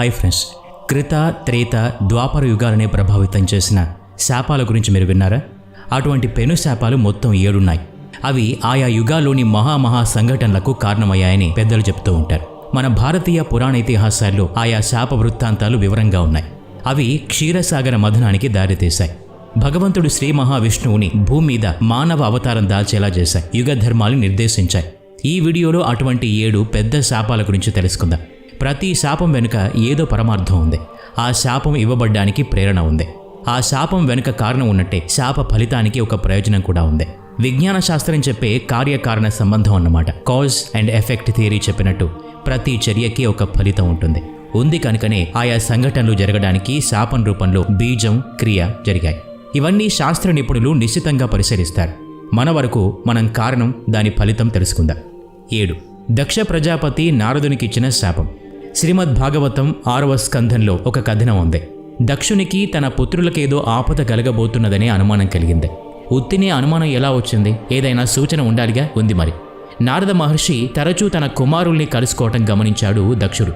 Hi friends, కృత, త్రేత, ద్వాపర యుగాలనే ప్రభావితం చేసిన శాపాల గురించి మీరు విన్నారా? అటువంటి పెను శాపాలు మొత్తం 7 ఉన్నాయి. అవి ఆయా యుగాల్లోని మహా సంఘటనలకు కారణమయ్యాయని పెద్దలు చెప్తూ ఉంటారు. మన భారతీయ పురాణ ఇతిహాసాల్లో ఆయా శాప వృత్తాంతాలు వివరంగా ఉన్నాయి. అవి క్షీరసాగర మథనానికి దారితీశాయి. భగవంతుడు శ్రీ మహావిష్ణువుని భూమి మీద మానవ అవతారం దాల్చేలా చేశాయి. యుగ ధర్మాలు నిర్దేశించాయి. ఈ వీడియోలో అటువంటి 7 పెద్ద శాపాల గురించి తెలుసుకుందాం. ప్రతి శాపం వెనుక ఏదో పరమార్థం ఉంది. ఆ శాపం ఇవ్వబడ్డానికి ప్రేరణ ఉంది. ఆ శాపం వెనుక కారణం ఉన్నట్టే శాప ఫలితానికి ఒక ప్రయోజనం కూడా ఉంది. విజ్ఞాన శాస్త్రం చెప్పే కార్యకారణ సంబంధం అన్నమాట. కాజ్ అండ్ ఎఫెక్ట్ థియరీ చెప్పినట్టు ప్రతి చర్యకి ఒక ఫలితం ఉంది కనుకనే ఆయా సంఘటనలు జరగడానికి శాపం రూపంలో బీజం, క్రియ జరిగాయి. ఇవన్నీ శాస్త్ర నిపుణులు నిశ్చితంగా పరిశీలిస్తారు. మన వరకు మనం కారణం, దాని ఫలితం తెలుసుకుందాం. 7. దక్ష ప్రజాపతి నారదునికిచ్చిన శాపం. శ్రీమద్ భాగవతం 6వ స్కంధంలో ఒక కథనం ఉంది. దక్షునికి తన పుత్రులకేదో ఆపద కలగబోతున్నదనే అనుమానం కలిగింది. ఉత్తినే అనుమానం ఎలా వచ్చింది? ఏదైనా సూచన ఉండాలిగా. ఉంది మరి. నారద మహర్షి తరచూ తన కుమారుల్ని కలుసుకోవటం గమనించాడు దక్షుడు.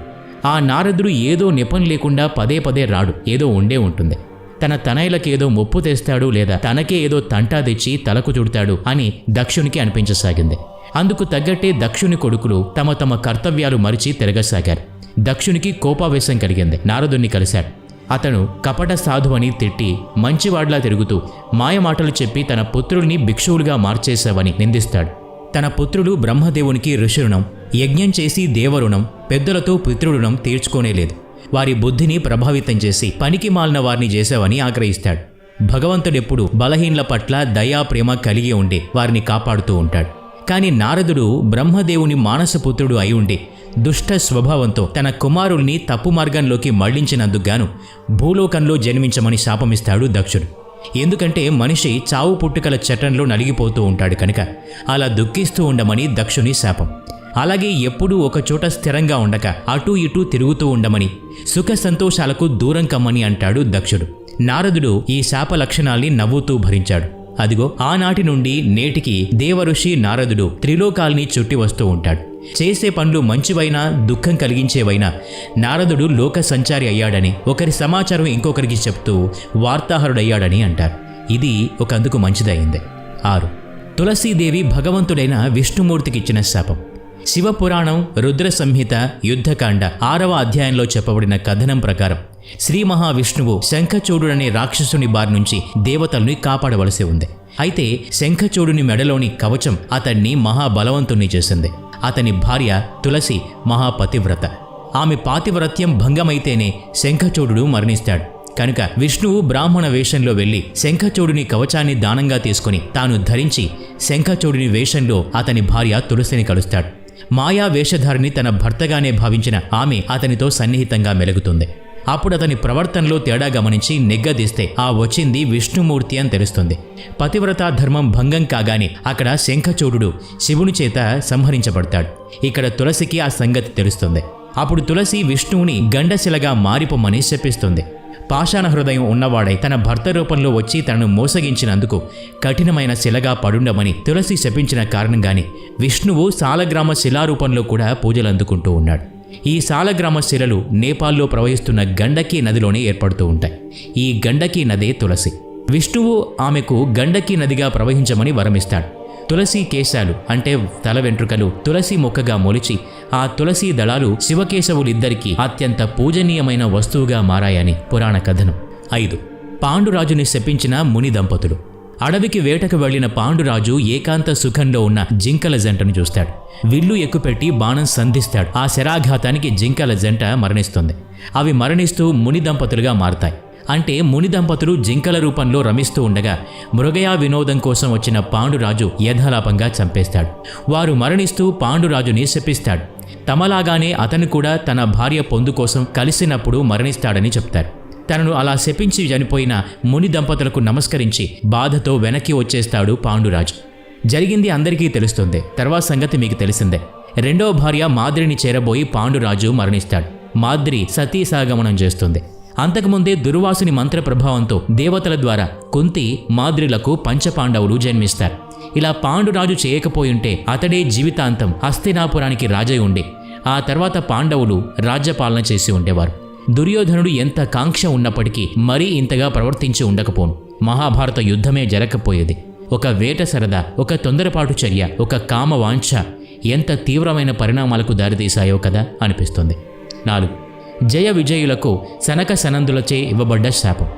ఆ నారదుడు ఏదో నెపం లేకుండా పదే రాడు. ఏదో ఉండే ఉంటుంది. తన తనయులకేదో ముప్పు తెస్తాడు, లేదా తనకే ఏదో తంటా తెచ్చి తలకు చుడతాడు అని దక్షునికి అనిపించసాగింది. అందుకు తగ్గట్టే దక్షుని కొడుకులు తమ కర్తవ్యాలు మరిచి తిరగసాగారు. దక్షునికి కోపావేశం కలిగింది. నారదుణ్ణి కలిశాడు. అతను కపట సాధువని తిట్టి మంచివాడ్లా తిరుగుతూ మాయమాటలు చెప్పి తన పుత్రుల్ని భిక్షువులుగా మార్చేశావని నిందిస్తాడు. తన పుత్రులు బ్రహ్మదేవునికి ఋషిరుణం, యజ్ఞం చేసి దేవరుణం, పెద్దలతో పితృరుణం తీర్చుకోనేలేదు. వారి బుద్ధిని ప్రభావితం చేసి పనికి మాలిన వారిని చేశావని ఆగ్రహిస్తాడు. భగవంతుడెప్పుడు బలహీనుల పట్ల దయా ప్రేమ కలిగి ఉండి వారిని కాపాడుతూ ఉంటాడు. కానీ నారదుడు బ్రహ్మదేవుని మానసపుత్రుడు అయి ఉండి దుష్ట స్వభావంతో తన కుమారుల్ని తప్పు మార్గంలోకి మళ్లించినందుకుగాను భూలోకంలో జన్మించమని శాపమిస్తాడు దక్షుడు. ఎందుకంటే మనిషి చావు పుట్టుకల చట్టంలో నలిగిపోతూ ఉంటాడు కనుక అలా దుఃఖిస్తూ ఉండమని దక్షుని శాపం. అలాగే ఎప్పుడూ ఒకచోట స్థిరంగా ఉండక అటూ ఇటూ తిరుగుతూ ఉండమని, సుఖ సంతోషాలకు దూరం కమ్మని అంటాడు దక్షుడు. నారదుడు ఈ శాప లక్షణాల్ని నవ్వుతూ భరించాడు. అదిగో ఆనాటి నుండి నేటికి దేవఋషి నారదుడు త్రిలోకాల్ని చుట్టి వస్తూ ఉంటాడు. చేసే పనులు మంచివైనా దుఃఖం కలిగించేవైనా నారదుడు లోక సంచారి అయ్యాడని, ఒకరి సమాచారం ఇంకొకరికి చెప్తూ వార్తాహరుడయ్యాడని అంటారు. ఇది ఒకందుకు మంచిదయింది. 6. తులసీదేవి భగవంతుడైన విష్ణుమూర్తికిచ్చిన శాపం. శివపురాణం రుద్ర సంహిత యుద్ధకాండ 6వ అధ్యాయంలో చెప్పబడిన కథనం ప్రకారం శ్రీ మహావిష్ణువు శంఖచూడుడనే రాక్షసుని బారి నుంచి దేవతల్ని కాపాడవలసి ఉంది. అయితే శంఖచూడుని మెడలోని కవచం అతన్ని మహాబలవంతుణ్ణి చేసింది. అతని భార్య తులసి మహాపతివ్రత. ఆమె పాతివ్రత్యం భంగమైతేనే శంఖచూడు మరణిస్తాడు. కనుక విష్ణువు బ్రాహ్మణ వేషంలో వెళ్లి శంఖచూడుని కవచాన్ని దానంగా తీసుకుని తాను ధరించి శంఖచూడుని వేషంలో అతని భార్య తులసిని కలుస్తాడు. మాయా వేషధారిని తన భర్తగానే భావించిన ఆమె అతనితో సన్నిహితంగా మెలుగుతుంది. అప్పుడు అతని ప్రవర్తనలో తేడా గమనించి నిగ్గదీస్తే ఆ వచ్చింది విష్ణుమూర్తి అని తెలుస్తుంది. పతివ్రతా ధర్మం భంగం కాగానే అక్కడ శంఖచూడు శివుని చేత సంహరించబడతాడు. ఇక్కడ తులసికి ఆ సంగతి తెలుస్తుంది. అప్పుడు తులసి విష్ణువుని గండశిలగా మారిపోమని శపిస్తుంది. పాషాణ హృదయం ఉన్నవాడై తన భర్త రూపంలో వచ్చి తనను మోసగించినందుకు కఠినమైన శిలగా పడుండమని తులసి శపించిన కారణంగానే విష్ణువు సాలగ్రామ శిలారూపంలో కూడా పూజలు అందుకుంటూ ఉన్నాడు. ఈ సాలగ్రామ శిలలు నేపాల్లో ప్రవహిస్తున్న గండకీ నదిలోనే ఏర్పడుతూ ఉంటాయి. ఈ గండకీ నదే తులసి. విష్ణువు ఆమెకు గండకీ నదిగా ప్రవహించమని వరమిస్తాడు. తులసి కేశాలు అంటే తల వెంట్రుకలు తులసి మొక్కగా మొలిచి ఆ తులసి దళాలు శివకేశవులిద్దరికీ అత్యంత పూజనీయమైన వస్తువుగా మారాయని పురాణ కథనం. 5. పాండురాజుని శపించిన ముని దంపతులు. అడవికి వేటకు వెళ్లిన పాండురాజు ఏకాంత సుఖంలో ఉన్న జింకల జంటను చూస్తాడు. విల్లు ఎక్కుపెట్టి బాణం సంధిస్తాడు. ఆ శరాఘాతానికి జింకల జంట మరణిస్తుంది. అవి మరణిస్తూ ముని దంపతులుగా మారతాయి. అంటే ముని దంపతులు జింకల రూపంలో రమిస్తూ ఉండగా మృగయా వినోదం కోసం వచ్చిన పాండురాజు యథాలాపంగా చంపేస్తాడు. వారు మరణిస్తూ పాండురాజుని శపిస్తాడు. తమలాగానే అతను కూడా తన భార్య పొందు కోసం కలిసినప్పుడు మరణిస్తాడని చెప్తారు. తనను అలా శపించి చనిపోయిన ముని దంపతులకు నమస్కరించి బాధతో వెనక్కి వచ్చేస్తాడు పాండురాజు. జరిగింది అందరికీ తెలుస్తుంది. తర్వాత సంగతి మీకు తెలిసిందే. 2వ భార్య మాద్రిని చేరబోయి పాండురాజు మరణిస్తాడు. మాద్రి సతీసాగమనం చేస్తుంది. అంతకుముందే దుర్వాసుని మంత్ర ప్రభావంతో దేవతల ద్వారా కుంతి, మాద్రిలకు పంచపాండవులు జన్మిస్తారు. ఇలా పాండురాజు చేయకపోయుంటే అతడే జీవితాంతం హస్తినాపురానికి రాజై ఉండి ఆ తర్వాత పాండవులు రాజ్యపాలన చేసి ఉండేవారు. దుర్యోధనుడు ఎంత కాంక్ష ఉన్నప్పటికీ మరీ ఇంతగా ప్రవర్తించి ఉండకపోను. మహాభారత యుద్ధమే జరగకపోయేది. ఒక వేట సరదా, ఒక తొందరపాటు చర్య, ఒక కామ వాంఛ ఎంత తీవ్రమైన పరిణామాలకు దారితీశాయో కదా అనిపిస్తుంది. 4. జయ విజయులకు సనక సనందులచే ఇవ్వబడ్డ శాపం.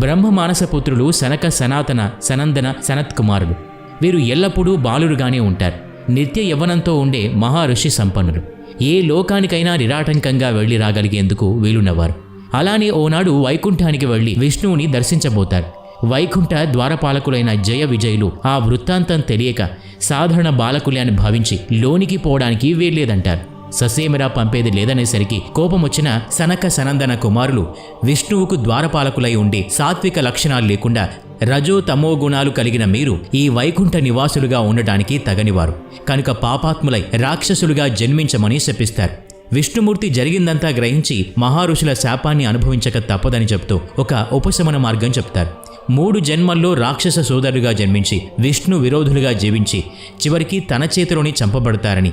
బ్రహ్మ మానసపుత్రులు సనక, సనాతన, సనందన, సనత్కుమారులు. వీరు ఎల్లప్పుడూ బాలురుగానే ఉంటారు. నిత్య యవ్వనంతో ఉండే మహర్షి సంపన్నులు. ఏ లోకానికైనా నిరాటంకంగా వెళ్లి రాగలిగేందుకు వీలున్నవారు. అలానే ఓనాడు వైకుంఠానికి వెళ్లి విష్ణువుని దర్శించబోతారు. వైకుంఠ ద్వారపాలకులైన జయ విజయులు ఆ వృత్తాంతం తెలియక సాధారణ బాలకులే అని భావించి లోనికి పోవడానికి వీల్లేదంటారు. ససేమిరా పంపేది లేదనేసరికి కోపమొచ్చిన సనక, సనందన కుమారులు విష్ణువుకు ద్వారపాలకులై ఉండి సాత్విక లక్షణాలు లేకుండా రజో తమో గుణాలు కలిగిన మీరు ఈ వైకుంఠ నివాసులుగా ఉండటానికి తగనివారు కనుక పాపాత్ములై రాక్షసులుగా జన్మించమని శపిస్తారు. విష్ణుమూర్తి జరిగిందంతా గ్రహించి మహారుషుల శాపాన్ని అనుభవించక తప్పదని చెప్తూ ఒక ఉపశమన మార్గం చెప్తారు. 3 జన్మల్లో రాక్షస సోదరులుగా జన్మించి విష్ణు విరోధులుగా జీవించి చివరికి తన చేతిలోని చంపబడతారని,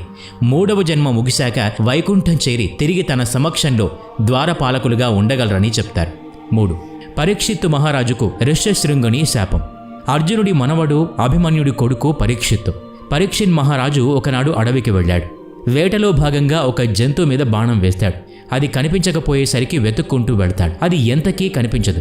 3వ జన్మ ముగిశాక వైకుంఠం చేరి తిరిగి తన సమక్షంలో ద్వారపాలకులుగా ఉండగలరని చెప్తారు. 3. పరీక్షిత్తు మహారాజుకు ఋష్యశృంగుని శాపం. అర్జునుడి మనవడు అభిమన్యుడి కొడుకు పరీక్షిత్తు. పరీక్షిత్ మహారాజు ఒకనాడు అడవికి వెళ్ళాడు. వేటలో భాగంగా ఒక జంతువు మీద బాణం వేస్తాడు. అది కనిపించకపోయేసరికి వెతుక్కుంటూ వెళ్తాడు. అది ఎంతకీ కనిపించదు.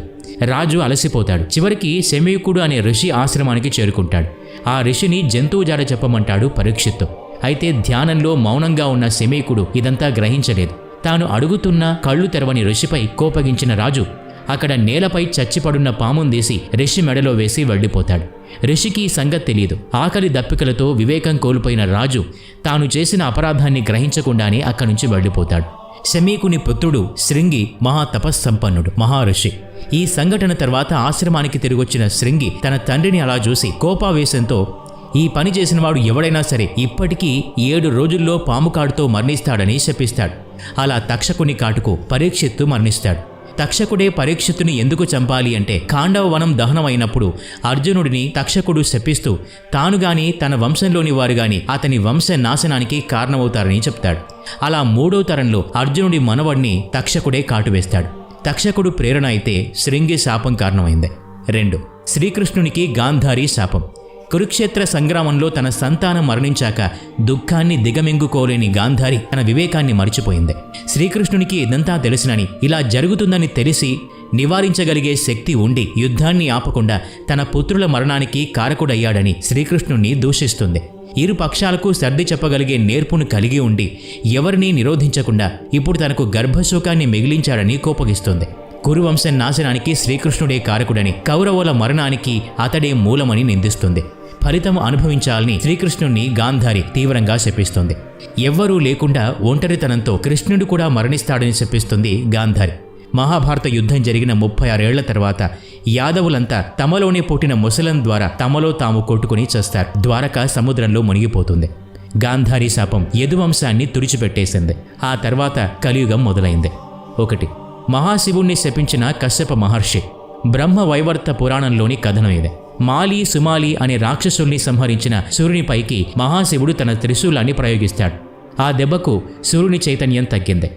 రాజు అలసిపోతాడు. చివరికి శమీకుడు అనే ఋషి ఆశ్రమానికి చేరుకుంటాడు. ఆ ఋషిని జంతువు జాడ చెప్పమంటాడు పరీక్షిత్తు. అయితే ధ్యానంలో మౌనంగా ఉన్న శమీకుడు ఇదంతా గ్రహించలేదు. తాను అడుగుతున్న కళ్ళు తెరవని ఋషిపై కోపగించిన రాజు అక్కడ నేలపై చచ్చిపడున్న పామును తీసి ఋషి మెడలో వేసి వెళ్ళిపోతాడు. ఋషికి సంగతి తెలియదు. ఆకలి దప్పికలతో వివేకం కోల్పోయిన రాజు తాను చేసిన అపరాధాన్ని గ్రహించకుండానే అక్కడి నుంచి వెళ్ళిపోతాడు. శమీకుని పుత్రుడు శృంగి మహాతపస్సంపన్నుడు, మహర్షి. ఈ సంఘటన తర్వాత ఆశ్రమానికి తిరిగొచ్చిన శృంగి తన తండ్రిని అలా చూసి కోపావేశంతో ఈ పని చేసినవాడు ఎవడైనా సరే ఇప్పటికీ 7 రోజుల్లో పాము కాటుతో మరణిస్తాడని శపిస్తాడు. అలా తక్షకుని కాటుకు పరీక్షిత్తు మరణిస్తాడు. తక్షకుడే పరీక్షిత్తుని ఎందుకు చంపాలి అంటే ఖాండవ వనం దహనం అయినప్పుడు అర్జునుడిని తక్షకుడు శపిస్తూ తానుగాని తన వంశంలోని వారుగాని అతని వంశ నాశనానికి కారణమవుతారని చెప్తాడు. అలా 3వ తరంలో అర్జునుడి మనవడిని తక్షకుడే కాటువేస్తాడు. తక్షకుడు ప్రేరణ అయితే శృంగి శాపం కారణమైంది. 2. శ్రీకృష్ణునికి గాంధారి శాపం. కురుక్షేత్ర సంగ్రామంలో తన సంతానం మరణించాక దుఃఖాన్ని దిగమింగుకోలేని గాంధారి తన వివేకాన్ని మరిచిపోయింది. శ్రీకృష్ణునికి ఇదంతా తెలుసునని, ఇలా జరుగుతుందని తెలిసి నివారించగలిగే శక్తి ఉండి యుద్ధాన్ని ఆపకుండా తన పుత్రుల మరణానికి కారకుడయ్యాడని శ్రీకృష్ణుణ్ణి దూషిస్తుంది. ఇరు పక్షాలకు సర్ది చెప్పగలిగే నేర్పును కలిగి ఉండి ఎవరినీ నిరోధించకుండా ఇప్పుడు తనకు గర్భశోకాన్ని మిగిలించాడని కోపగిస్తుంది. కురువంశం నాశనానికి శ్రీకృష్ణుడే కారకుడని, కౌరవుల మరణానికి అతడే మూలమని నిందిస్తుంది. ఫలితం అనుభవించాలని శ్రీకృష్ణుణ్ణి గాంధారి తీవ్రంగా శపిస్తుంది. ఎవ్వరూ లేకుండా ఒంటరితనంతో కృష్ణుడు కూడా మరణిస్తాడని శపిస్తుంది గాంధారి. మహాభారత యుద్ధం జరిగిన 36 ఏళ్ల తర్వాత యాదవులంతా తమలోనే పుట్టిన ముసలం ద్వారా తమలో తాము కొట్టుకుని చస్తారు. ద్వారక సముద్రంలో మునిగిపోతుంది. గాంధారి శాపం యదువంశాన్ని తుడిచిపెట్టేసింది. ఆ తర్వాత కలియుగం మొదలైంది. 1. మహాశివుణ్ణి శపించిన కశ్యప మహర్షి. బ్రహ్మ వైవర్త పురాణంలోని కథనం ఇది. మాలి, సుమాలి అనే రాక్షసుల్ని సంహరించిన సూర్యునిపైకి మహాశివుడు తన త్రిశూలాన్ని ప్రయోగిస్తాడు. ఆ దెబ్బకు సూర్యుని చైతన్యం తగ్గింది.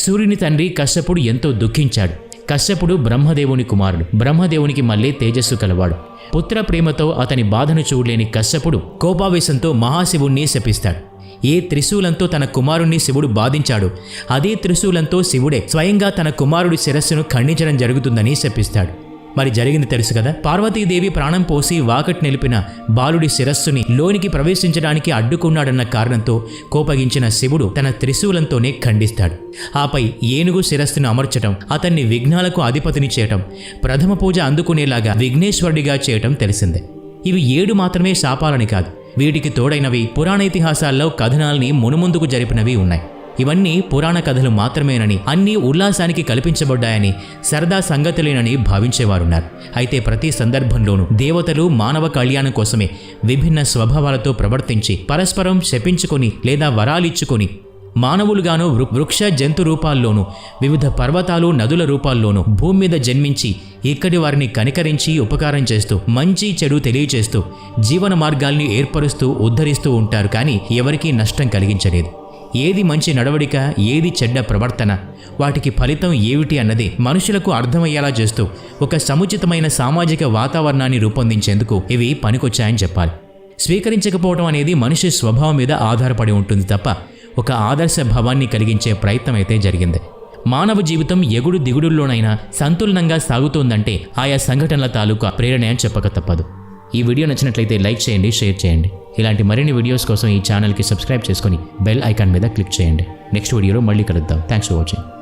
సూర్యుని తండ్రి కశ్యపుడు ఎంతో దుఃఖించాడు. కశ్యపుడు బ్రహ్మదేవుని కుమారుడు. బ్రహ్మదేవునికి మళ్ళీ తేజస్సు కలవాడు. పుత్ర ప్రేమతో అతని బాధను చూడలేని కశ్యపుడు కోపావేశంతో మహాశివుణ్ణి శపిస్తాడు. ఏ త్రిశూలంతో తన కుమారుణ్ణి శివుడు బాధించాడు అదే త్రిశూలంతో శివుడే స్వయంగా తన కుమారుడి శిరస్సును ఖండించడం జరుగుతుందని శపిస్తాడు. మరి జరిగింది తెలుసు కదా. పార్వతీదేవి ప్రాణం పోసి వాకట్ నిలిపిన బాలుడి శిరస్సుని లోనికి ప్రవేశించడానికి అడ్డుకున్నాడన్న కారణంతో కోపగించిన శివుడు తన త్రిశూలంతోనే ఖండిస్తాడు. ఆపై ఏనుగు శిరస్సును అమర్చటం, అతన్ని విఘ్నాలకు అధిపతిని చేయటం, ప్రథమ పూజ అందుకునేలాగా విఘ్నేశ్వరుడిగా చేయటం తెలిసిందే. ఇవి 7 మాత్రమే శాపాలని కాదు. వీటికి తోడైనవి పురాణ ఇతిహాసాల్లో కథనాల్ని మునుముందుకు జరిపినవి ఉన్నాయి. ఇవన్నీ పురాణ కథలు మాత్రమేనని, అన్నీ ఉల్లాసానికి కల్పించబడ్డాయని, సరదా సంగతులేనని భావించేవారున్నారు. అయితే ప్రతి సందర్భంలోనూ దేవతలు మానవ కళ్యాణం కోసమే విభిన్న స్వభావాలతో ప్రవర్తించి పరస్పరం శపించుకొని లేదా వరాలిచ్చుకొని మానవులుగాను వృక్ష జంతు రూపాల్లోనూ వివిధ పర్వతాలు నదుల రూపాల్లోనూ భూమి మీద జన్మించి ఇక్కడి వారిని కనికరించి ఉపకారం చేస్తూ మంచి చెడు తెలియచేస్తూ జీవన మార్గాల్ని ఏర్పరుస్తూ ఉద్ధరిస్తూ ఉంటారు. కానీ ఎవరికీ నష్టం కలిగించలేదు. ఏది మంచి నడవడిక, ఏది చెడ్డ ప్రవర్తన, వాటికి ఫలితం ఏమిటి అన్నది మనుషులకు అర్థమయ్యేలా చేస్తూ ఒక సముచితమైన సామాజిక వాతావరణాన్ని రూపొందించేందుకు ఇవి పనికొచ్చాయని చెప్పాలి. స్వీకరించకపోవడం అనేది మనిషి స్వభావం మీద ఆధారపడి ఉంటుంది తప్ప ఒక ఆదర్శ భావాన్ని కలిగించే ప్రయత్నం అయితే జరిగింది. మానవ జీవితం ఎగుడు దిగుడుల్లోనైనా సంతులనంగా సాగుతోందంటే ఆయా సంఘటనల తాలూకా ప్రేరణ అని చెప్పక తప్పదు. ఈ వీడియో నచ్చినట్లయితే లైక్ చేయండి, షేర్ చేయండి. ఇలాంటి మరిన్ని వీడియోస్ కోసం ఈ ఛానల్కి సబ్స్క్రైబ్ చేసుకొని బెల్ ఐకాన్ మీద క్లిక్ చేయండి. నెక్స్ట్ వీడియోలో మళ్ళీ కలుద్దాం. Thanks for watching.